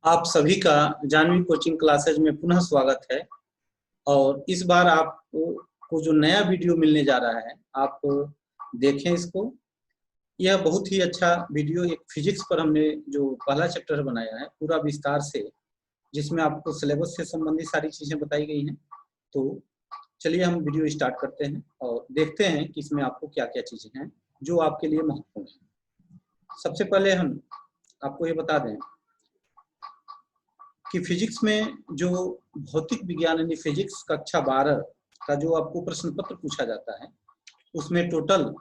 आप सभी का जानवी कोचिंग क्लासेज में पुनः स्वागत है। और इस बार आपको जो नया वीडियो मिलने जा रहा है, आप देखें इसको। यह बहुत ही अच्छा वीडियो एक फिजिक्स पर हमने जो पहला चैप्टर बनाया है पूरा विस्तार से, जिसमें आपको सिलेबस से संबंधित सारी चीजें बताई गई हैं। तो चलिए हम वीडियो स्टार्ट करते हैं और देखते हैं कि इसमें आपको क्या क्या चीजें हैं जो आपके लिए महत्वपूर्ण है। सबसे पहले हम आपको ये बता दें कि फिजिक्स में जो भौतिक विज्ञान यानी फिजिक्स कक्षा 12 का जो आपको प्रश्न पत्र पूछा जाता है, उसमें टोटल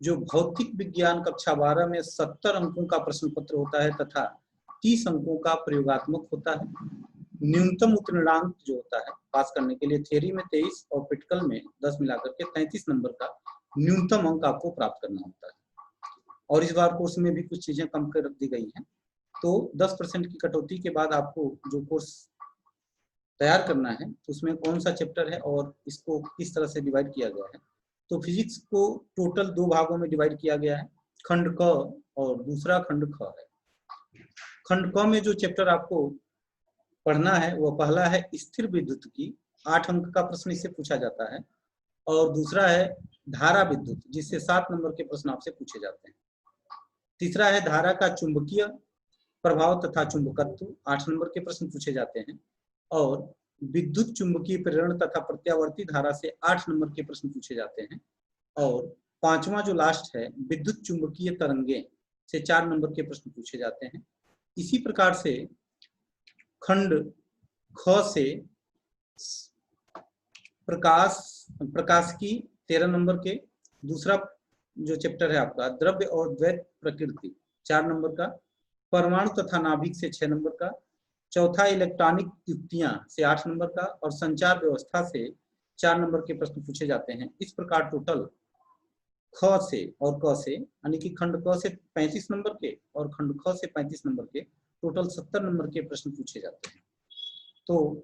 जो भौतिक विज्ञान कक्षा 12 में 70 अंकों का प्रश्न पत्र होता है तथा 30 अंकों का प्रयोगात्मक होता है। न्यूनतम उत्तीर्णांक जो होता है पास करने के लिए थ्योरी में 23 और प्रैक्टिकल में 10 मिलाकर के 33 नंबर का न्यूनतम अंक आपको प्राप्त करना होता है। और इस बार कोर्स में भी कुछ चीजें कम कर दी गई हैं। तो 10% की कटौती के बाद आपको जो कोर्स तैयार करना है तो उसमें कौन सा चैप्टर है और इसको किस तरह से डिवाइड किया गया है। तो फिजिक्स को टोटल 2 भागों में डिवाइड किया गया है, खंड क और दूसरा खंड ख है। खंड क में जो चैप्टर आपको पढ़ना है वह पहला है स्थिर विद्युत की, 8 अंक का प्रश्न इससे पूछा जाता है। और दूसरा है धारा विद्युत, जिससे 7 नंबर के प्रश्न आपसे पूछे जाते हैं। तीसरा है धारा का चुंबकीय प्रभाव तथा चुंबकत्व, 8 नंबर के प्रश्न पूछे जाते हैं। और विद्युत चुंबकीय प्रेरण तथा प्रत्यावर्ती धारा से 8 नंबर के प्रश्न पूछे जाते हैं। और पांचवा जो लास्ट है विद्युत चुंबकीय तरंगे से 4 नंबर के प्रश्न पूछे जाते हैं। इसी प्रकार से खंड ख से प्रकाश की 13 नंबर के, दूसरा जो चैप्टर है आपका द्रव्य और द्वैत प्रकृति 4 नंबर का, परमाणु तथा नाभिक से 6 नंबर का, चौथा इलेक्ट्रॉनिक युक्तियां से 8 नंबर का और संचार व्यवस्था से 4 नंबर के प्रश्न पूछे जाते हैं। इस प्रकार टोटल ख से और क से यानी कि खंड क से 35 नंबर के और खंड ख से 35 नंबर के टोटल 70 नंबर के प्रश्न पूछे जाते हैं। तो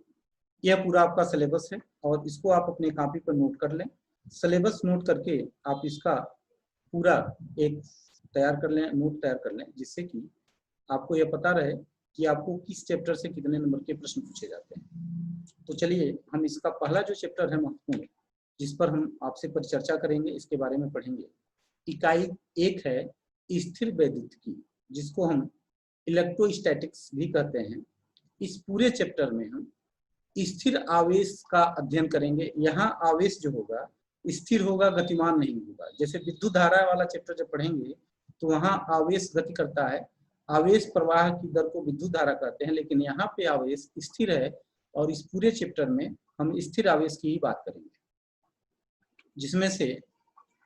यह पूरा आपका सिलेबस है और इसको आप अपने कॉपी पर नोट कर लें। सिलेबस नोट करके आप इसका पूरा एक तैयार कर लें, नोट तैयार कर लें, जिससे कि आपको यह पता रहे कि आपको किस चैप्टर से कितने नंबर के प्रश्न पूछे जाते हैं। तो चलिए हम इसका पहला जो चैप्टर है महत्वपूर्ण, जिस पर हम आपसे परिचर्चा करेंगे, इसके बारे में पढ़ेंगे। इकाई 1 है स्थिर वैद्युत की, जिसको हम इलेक्ट्रोस्टैटिक्स भी कहते हैं। इस पूरे चैप्टर में हम स्थिर आवेश का अध्ययन करेंगे। यहाँ आवेश जो होगा स्थिर होगा, गतिमान नहीं होगा। जैसे विद्युत धारा वाला चैप्टर जब पढ़ेंगे तो वहाँ आवेश गति करता है, आवेश प्रवाह की दर को विद्युत धारा कहते हैं, लेकिन यहाँ पे आवेश स्थिर है। और इस पूरे चैप्टर में हम स्थिर आवेश की ही बात करेंगे, जिसमें से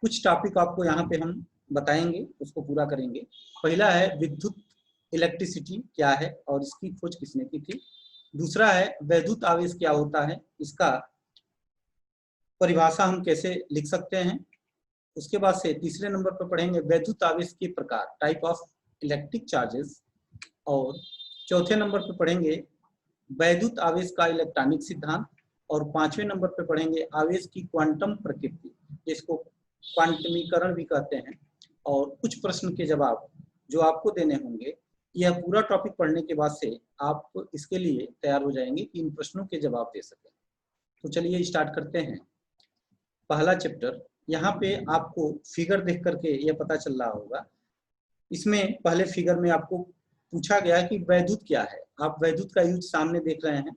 कुछ टॉपिक आपको यहाँ पे हम बताएंगे, उसको पूरा करेंगे। पहला है विद्युत इलेक्ट्रिसिटी क्या है और इसकी खोज किसने की थी। दूसरा है वैद्युत आवेश क्या होता है, इसका परिभाषा हम कैसे लिख सकते हैं। उसके बाद से तीसरे नंबर पर पढ़ेंगे वैद्युत आवेश के प्रकार, टाइप ऑफ इलेक्ट्रिक चार्जेस। और चौथे नंबर पर पढ़ेंगे वैद्युत आवेश का इलेक्ट्रॉनिक सिद्धांत। और 5वें नंबर पर पढ़ेंगे आवेश की क्वांटम प्रकृति, जिसको क्वांटमीकरण भी कहते हैं। और कुछ प्रश्न के जवाब जो आपको देने होंगे। यह पूरा टॉपिक पढ़ने के बाद से आप इसके लिए तैयार हो जाएंगे कि इन प्रश्नों के जवाब दे सकें। तो चलिए स्टार्ट करते हैं पहला चैप्टर। यहाँ पे आपको फिगर देख करके यह पता चल रहा होगा। इसमें पहले फिगर में आपको पूछा गया कि वैद्युत क्या है, आप वैद्युत का यूज सामने देख रहे हैं।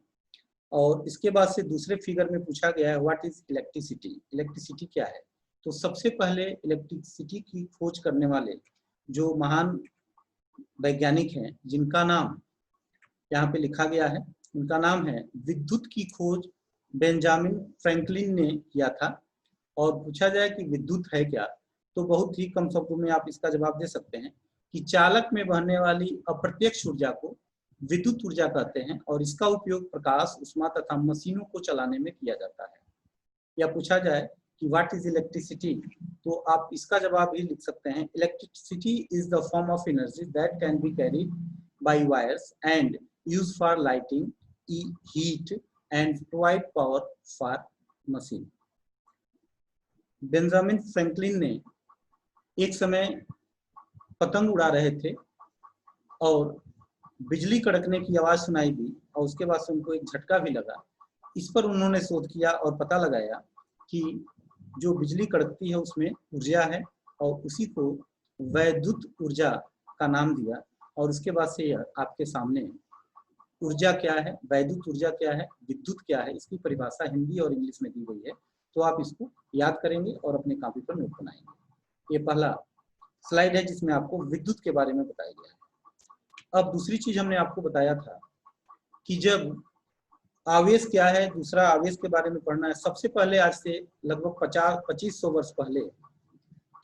और इसके बाद से दूसरे फिगर में पूछा गया है व्हाट इज इलेक्ट्रिसिटी, इलेक्ट्रिसिटी क्या है। तो सबसे पहले इलेक्ट्रिसिटी की खोज करने वाले जो महान वैज्ञानिक हैं, जिनका नाम यहाँ पे लिखा गया है, उनका नाम है, विद्युत की खोज बेंजामिन फ्रैंकलिन ने किया था। और पूछा जाए कि विद्युत है क्या, तो बहुत ही कम शब्दों में आप इसका जवाब दे सकते हैं कि चालक में बहने वाली अप्रत्यक्ष ऊर्जा को विद्युत ऊर्जा कहते हैं और इसका उपयोग प्रकाश, उष्मा तथा मशीनों को चलाने में किया जाता है। या पूछा जाए कि व्हाट इज इलेक्ट्रिसिटी, तो आप इसका जवाब भी लिख सकते हैं, electricity is the form of energy that can be carried bye wires and used for lighting, heat and provide power for machine. Benjamin Franklin ने एक समय पतंग उड़ा रहे थे और बिजली कड़कने की आवाज सुनाई दी और उसके बाद से उनको एक झटका भी लगा। इस पर उन्होंने शोध किया और पता लगाया कि जो बिजली कड़कती है उसमें ऊर्जा है और उसी को वैद्युत ऊर्जा का नाम दिया। और उसके बाद से यह आपके सामने ऊर्जा क्या है, वैद्युत ऊर्जा क्या है, विद्युत क्या है, इसकी परिभाषा हिंदी और इंग्लिश में दी गई है। तो आप इसको याद करेंगे और अपने कॉपी पर नोट बनाएंगे। ये पहला स्लाइड है जिसमें आपको विद्युत के बारे में बताया गया है। अब दूसरी चीज हमने आपको बताया था कि जब आवेश क्या है, दूसरा आवेश के बारे में पढ़ना है। सबसे पहले आज से लगभग 2500 वर्ष पहले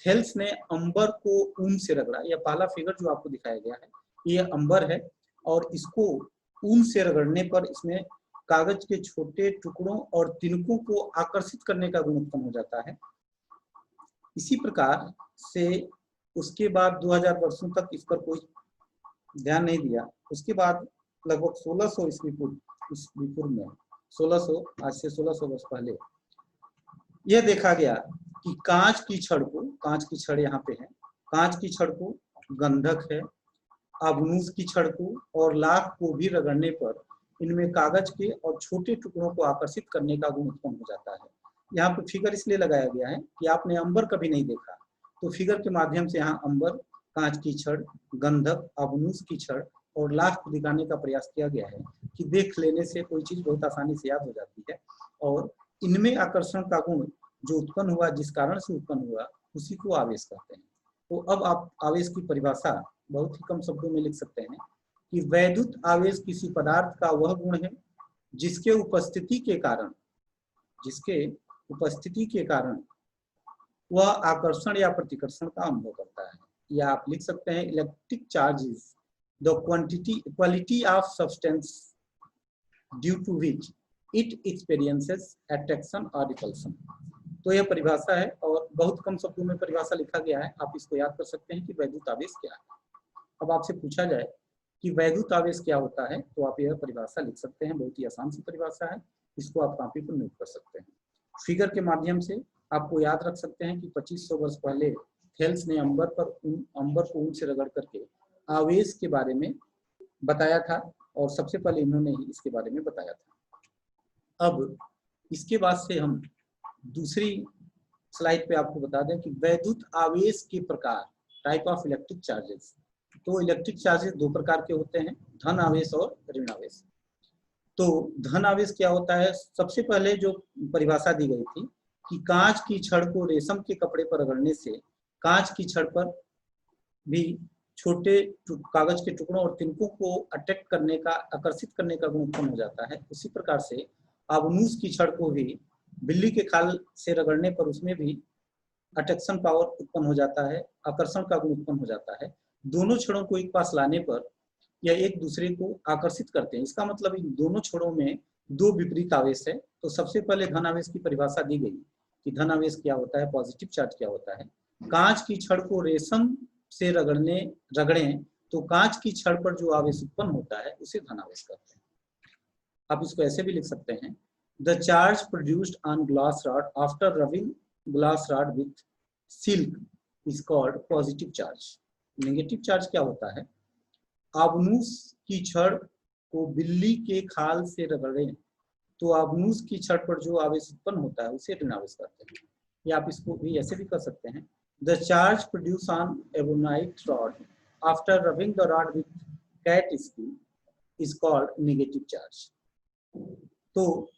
थेल्स ने अंबर को ऊन से रगड़ा। यह पहला फिगर जो आपको दिखाया गया है ये अंबर है और इसको ऊन से रगड़ने पर इसमें कागज के छोटे टुकड़ों और तिनकों को आकर्षित करने का गुण उत्पन्न हो जाता है। इसी प्रकार से उसके बाद 2000 वर्षों तक इस पर कोई ध्यान नहीं दिया। उसके बाद लगभग 1600 ईस्वी पूर्व में 1600 आज से 1600 वर्ष पहले यह देखा गया कि कांच की छड़ यहाँ पे है, कांच की छड़ को गंधक है, अबनूस की छड़ को और लाख को भी रगड़ने पर इनमें कागज के और छोटे टुकड़ों को आकर्षित करने का गुण उत्पन्न हो जाता है। यहाँ पे फिगर इसलिए लगाया गया है कि आपने अंबर कभी नहीं देखा, तो फिगर के माध्यम से यहाँ अंबर, कांच की छड़, गंधक, अबनूस की छड़ और लाख को दिखाने का प्रयास किया गया है कि देख लेने से कोई चीज बहुत आसानी से याद हो जाती है और इनमें आकर्षण का गुण जो उत्पन्न हुआ, जिस कारण से उत्पन्न हुआ, उसी को आवेश कहते हैं। तो अब आप आवेश की परिभाषा बहुत ही कम शब्दों में लिख सकते हैं कि वैद्युत आवेश किसी पदार्थ का वह गुण है जिसके उपस्थिति के कारण वह आकर्षण या प्रतिकर्षण का अनुभव करता है। या आप लिख सकते हैं electric charge is the quality of substance due to which it experiences attraction और रिपल्शन। तो यह परिभाषा है और बहुत कम शब्दों में परिभाषा लिखा गया है। आप इसको याद कर सकते हैं कि वैद्युत आवेश क्या है। अब आपसे पूछा जाए कि वैद्युत आवेश क्या होता है तो आप यह परिभाषा लिख सकते हैं। बहुत ही आसान सी परिभाषा है, इसको आप कॉपी पर नोट कर सकते हैं। फिगर के माध्यम से आपको याद रख सकते हैं कि 2500 वर्ष पहले थेल्स ने अंबर को ऊन से रगड़ करके आवेश के बारे में बताया था और सबसे पहले इन्होंने ही इसके बारे में बताया था। अब इसके बाद से हम दूसरी स्लाइड पे आपको बता दें कि वैद्युत आवेश के प्रकार, टाइप ऑफ इलेक्ट्रिक चार्जेस। तो इलेक्ट्रिक चार्जेस दो प्रकार के होते हैं, धन आवेश और ऋण आवेश। तो धन आवेश क्या होता है? सबसे पहले जो परिभाषा दी गई थी कि कांच की छड़ को रेशम के कपड़े पर रगड़ने से कांच की छड़ पर भी छोटे कागज के टुकड़ों और तिनकों को अट्रैक्ट करने का, आकर्षित करने का गुण उत्पन्न हो जाता है। उसी प्रकार से अबनूस की छड़ को भी बिल्ली के खाल से रगड़ने पर उसमें भी अट्रैक्शन पावर उत्पन्न हो जाता है, आकर्षण का गुण उत्पन्न हो जाता है। दोनों छड़ों को एक पास लाने पर यह एक दूसरे को आकर्षित करते हैं। इसका मतलब इन दोनों छड़ों में दो विपरीत आवेश है। तो सबसे पहले धन आवेश की परिभाषा दी गई कि धन आवेश क्या होता है, पॉजिटिव चार्ज क्या होता है। कांच की छड़ को रेशम से रगड़ें तो कांच की छड़ पर जो आवेश उत्पन्न होता है उसे धन आवेश कहते हैं। आप इसको ऐसे भी लिख सकते हैं, the charge produced on glass rod after rubbing glass rod with silk is called positive charge. Negative charge क्या होता है? आबनूस की छड़ को बिल्ली के खाल से रगड़ें तो आबनूस की छड़ पर जो आवेश उत्पन्न होता है उसे ऋण आवेश कहते हैं। या आप इसको भी ऐसे भी कर सकते हैं, the charge produce on ebonite rod after rubbing the rod with cat skin is called negative charge. तो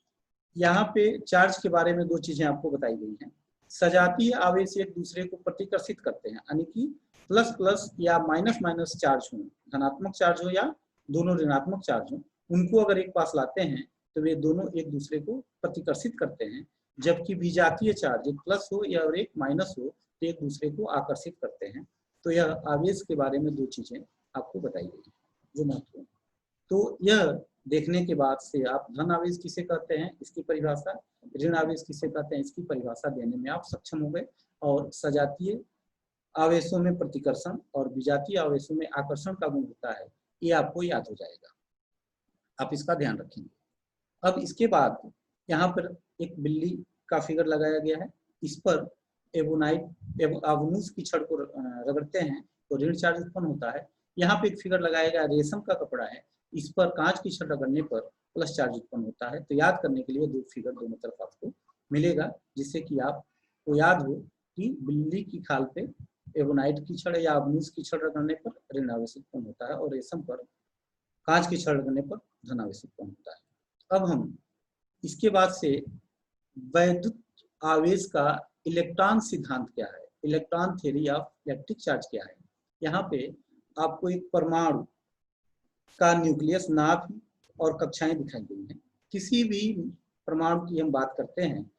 यहाँ पे चार्ज के बारे में दो चीजें आपको बताई गई हैं। सजातीय आवेश एक दूसरे को प्रतिकर्षित करते हैं, यानी कि प्लस प्लस या माइनस माइनस चार्ज हो, धनात्मक चार्ज हो या दोनों ऋणात्मक चार्ज हो, उनको अगर एक पास लाते हैं तो वे दोनों एक दूसरे को प्रतिकर्षित करते हैं। जबकि विजातीय चार्ज एक प्लस हो या और एक माइनस हो तो एक दूसरे को आकर्षित करते हैं। तो यह आवेश के बारे में दो चीजें आपको बताई गई जो महत्वपूर्ण। तो यह देखने के बाद से आप धन आवेश किसे कहते हैं इसकी परिभाषा, ऋण आवेश किसे कहते हैं इसकी परिभाषा देने में आप सक्षम हो गए। और सजातीय आवेशों में प्रतिकर्षण और विजातीय आवेशों में आकर्षण का गुण होता है, ये आपको याद हो जाएगा, आप इसका ध्यान रखेंगे। अब इसके बाद यहाँ पर एक बिल्ली का फिगर लगाया गया है। इस पर एबोनाइट आबनूस की छड़ को रगड़ते हैं तो ऋण चार्ज उत्पन्न होता है। यहाँ पे एक फिगर लगाएगा, रेशम का कपड़ा है, इस पर कांच की छड़ रगड़ने पर प्लस चार्ज उत्पन्न होता है। तो याद करने के लिए दो फिगर दोनों तरफ आपको मिलेगा, जिससे कि आपको याद हो कि बिल्ली की खाल पे एवोनाइट की छड़ या अबनीस की छड़ रगड़ने पर ऋण आवेश उत्पन्न होता है और रेशम पर कांच की छड़ रगड़ने पर धन आवेश उत्पन्न होता है। अब हम इसके बाद से वैद्युत आवेश का इलेक्ट्रॉन सिद्धांत क्या है, electron theory of electric charge क्या है। यहाँ पे आपको एक परमाणु का न्यूक्लियस, नाभ और कक्षाएं दिखाई गई हैं। किसी भी परमाणु की हम बात करते हैं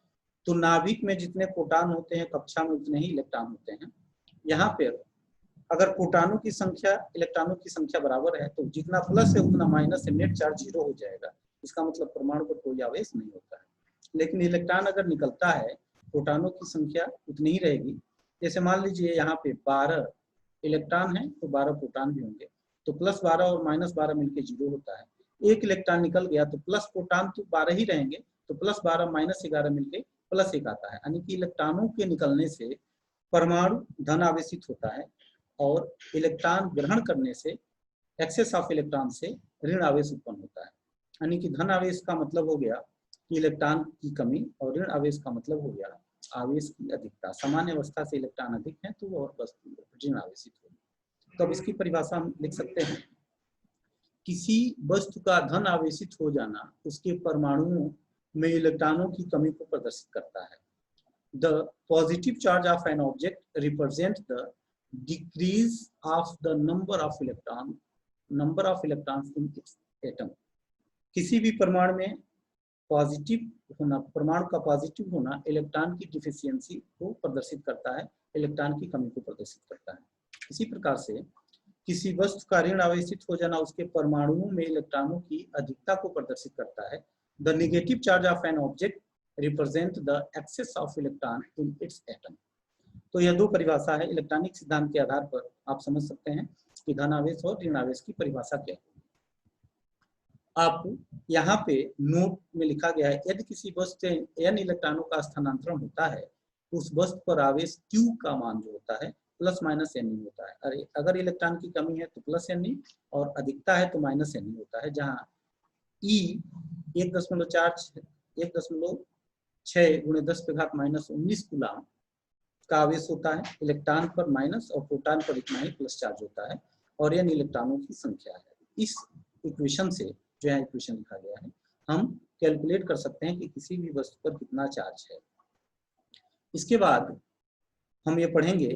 तो नाभिक में जितने प्रोटॉन होते हैं, कक्षा में उतने ही इलेक्ट्रॉन होते हैं। यहाँ पे अगर प्रोटॉनों की संख्या इलेक्ट्रॉनों की संख्या बराबर है तो जितना प्लस है उतना माइनस है, नेट चार्ज 0 हो जाएगा। इसका मतलब परमाणु पर कोई आवेश नहीं होता है। लेकिन इलेक्ट्रॉन अगर निकलता है, प्रोटॉनों की संख्या उतनी ही रहेगी। जैसे मान लीजिए यहाँ पे 12 इलेक्ट्रॉन है तो 12 प्रोटॉन भी होंगे, तो प्लस 12 और माइनस 12 मिलकर 0 होता है। एक इलेक्ट्रॉन निकल गया तो प्लस प्रोटॉन तो 12 ही रहेंगे, तो प्लस 12 माइनस 11 मिलकर प्लस 1 आता है। यानी कि इलेक्ट्रॉनों के निकलने से परमाणु धन आवेशित होता है और इलेक्ट्रॉन ग्रहण करने से, एक्सेस ऑफ इलेक्ट्रॉन से ऋण आवेश उत्पन्न होता है। यानी कि धन आवेश का मतलब हो गया कि इलेक्ट्रॉन की कमी और ऋण आवेश का मतलब हो गया आवेश की अधिकता। सामान्य अवस्था से इलेक्ट्रॉन अधिक है तो वह वस्तु ऋण आवेशित होगी। तो अब इसकी परिभाषा हम लिख सकते हैं, किसी वस्तु का धन आवेशित हो जाना उसके परमाणुओं में इलेक्ट्रॉनों की कमी को प्रदर्शित करता है। The positive charge of an object represents the decrease of the number of electrons in its atom. किसी भी परमाणु में पॉजिटिव होना, परमाणु का पॉजिटिव होना इलेक्ट्रॉन की डिफिशियंसी को प्रदर्शित करता है, इलेक्ट्रॉन की कमी को प्रदर्शित करता है। इसी प्रकार से किसी वस्तु का ऋण आवेशित हो जाना उसके परमाणुओं में इलेक्ट्रॉनों की अधिकता को प्रदर्शित करता है। The negative charge of an object represent the excess of electron in its atom. तो यह दो परिभाषा है। इलेक्ट्रॉनिक सिद्धांत के आधार पर आप समझ सकते हैं कि धन आवेश और ऋण आवेश की परिभाषा क्या है। आप यहाँ पे नोट में लिखा गया है, यदि किसी वस्तु से n इलेक्ट्रॉनों का स्थानांतरण होता है तो उस वस्तु पर आवेश Q का मान जो होता है प्लस माइनस n होता है। अरे अगर इलेक्ट्रॉन की कमी है तो प्लस n और अधिकता है तो माइनस n होता है, जहाँ E 1.6 गुणे 10⁻⁻19 कूलम का आवेश होता है। इलेक्ट्रॉन पर माइनस और प्रोटॉन पर इतना ही प्लस चार्ज होता है और n इलेक्ट्रॉनों की संख्या है। इस इक्वेशन से, जो है इक्वेशन लिखा गया है, हम कैलकुलेट कर सकते हैं कि किसी भी वस्तु पर कितना चार्ज है। इसके बाद हम ये पढ़ेंगे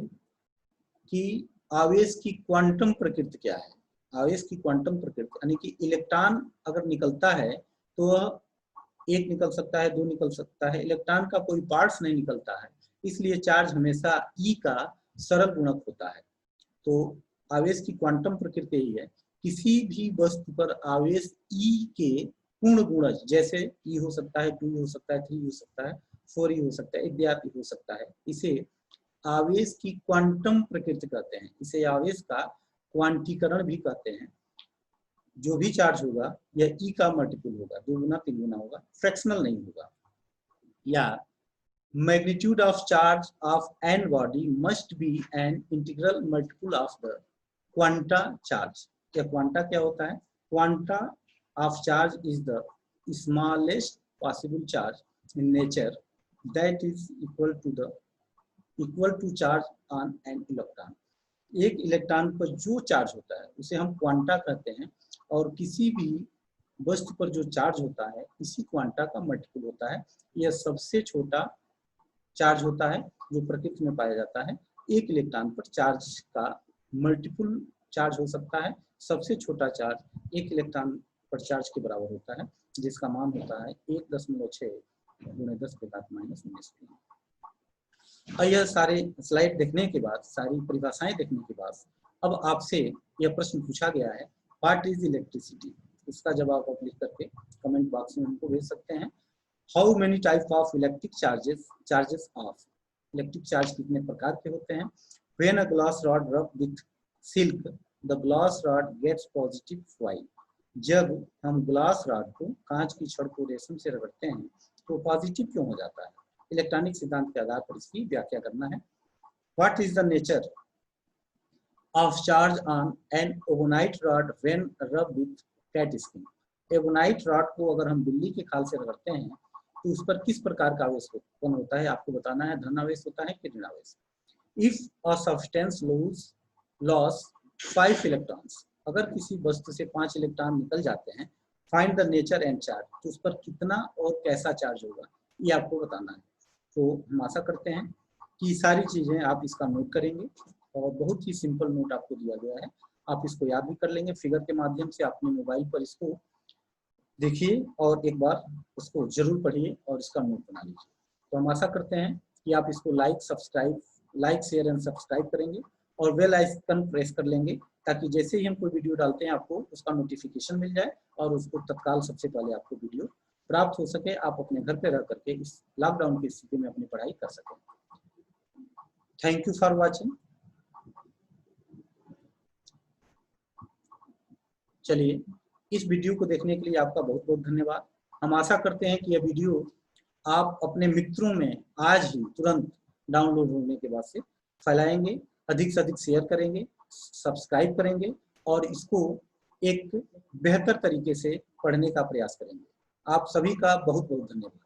कि आवेश की क्वांटम प्रकृति क्या है। आवेश की क्वांटम प्रकृति यानी कि इलेक्ट्रॉन अगर निकलता है तो वह एक निकल सकता है, दो निकल सकता है, इलेक्ट्रॉन का कोई पार्ट्स नहीं निकलता है, इसलिए चार्ज हमेशा E का सरल गुणक होता है। तो आवेश की क्वांटम प्रकृति यही है, किसी भी वस्तु पर आवेश E के पूर्ण गुणज, जैसे E हो सकता है, 2 हो सकता है, 3 हो सकता है, 4 हो सकता है, इत्यादि हो सकता है, इसे आवेश की क्वांटम प्रकृति कहते हैं। इसे आवेश का क्वांटीकरण भी कहते हैं। जो भी चार्ज होगा यह E का मल्टीपल होगा, 2 गुना 3 गुना होगा, फ्रैक्शनल नहीं होगा। या magnitude of charge of n body must be an integral multiple of the quanta charge. या क्वांटा क्या होता है? Quanta of charge is the smallest possible charge in nature that is equal to charge on an electron. एक electron पर जो charge होता है उसे हम क्वांटा कहते हैं, और किसी भी वस्तु पर जो चार्ज होता है इसी क्वांटा का मल्टीपल होता है। यह सबसे छोटा चार्ज होता है जो प्रकृति में पाया जाता है। एक इलेक्ट्रॉन पर चार्ज का मल्टीपल चार्ज हो सकता है। सबसे छोटा चार्ज एक इलेक्ट्रॉन पर चार्ज के बराबर होता है, जिसका मान होता है 1.6 गुणे 10⁻⁻19। यह सारे स्लाइड देखने के बाद, सारी परिभाषाएं देखने के बाद अब आपसे यह प्रश्न पूछा गया है, व्हाट इज इलेक्ट्रिसिटी। इसका जवाब आप लिख करके कमेंट बॉक्स में हमको भेज सकते हैं। How many type of electric charges of electric charge कितने प्रकार के होते हैं। When a glass rod rubbed with silk, the glass rod gets positive foil. जब हम ग्लास रॉड को, कांच की छड़ को रेशम से रगड़ते हैं तो पॉजिटिव क्यों हो जाता है। इलेक्ट्रॉनिक सिद्धांत के आधार पर इसकी व्याख्या करना है। What is the nature of charge on an ebonite rod when rubbed with cat skin. Ebonite rod को अगर हम बिल्ली के खाल से रगड़ते हैं तो उस पर किस प्रकार का आवेश उत्पन्न होता है, आपको बताना है। धनावेश होता है कि ऋणावेश। If a substance loss 5 electrons, अगर किसी वस्तु से 5 इलेक्ट्रॉन निकल जाते हैं, find the nature and charge, तो उस पर कितना और कैसा चार्ज होगा, ये आपको बताना है। तो हम आशा करते हैं कि सारी चीजें आप इसका नोट करेंगे और बहुत ही सिंपल नोट आपको दिया गया है, आप इसको याद भी कर लेंगे। फिगर के माध्यम से अपने मोबाइल पर इसको देखिए और एक बार उसको जरूर पढ़िए और इसका नोट बना लीजिए। तो हम आशा करते हैं कि आप इसको लाइक शेयर एंड सब्सक्राइब करेंगे और बेल आइकन प्रेस कर लेंगे, ताकि जैसे ही हम कोई वीडियो डालते हैं आपको उसका नोटिफिकेशन मिल जाए और उसको तत्काल सबसे पहले आपको वीडियो प्राप्त हो सके, आप अपने घर पे रह करके इस लॉकडाउन की स्थिति में अपनी पढ़ाई कर सकें। Thank you for watching. चलिए, इस वीडियो को देखने के लिए आपका बहुत बहुत धन्यवाद। हम आशा करते हैं कि यह वीडियो आप अपने मित्रों में आज ही तुरंत डाउनलोड होने के बाद से फैलाएंगे, अधिक से अधिक शेयर करेंगे, सब्सक्राइब करेंगे और इसको एक बेहतर तरीके से पढ़ने का प्रयास करेंगे। आप सभी का बहुत बहुत धन्यवाद।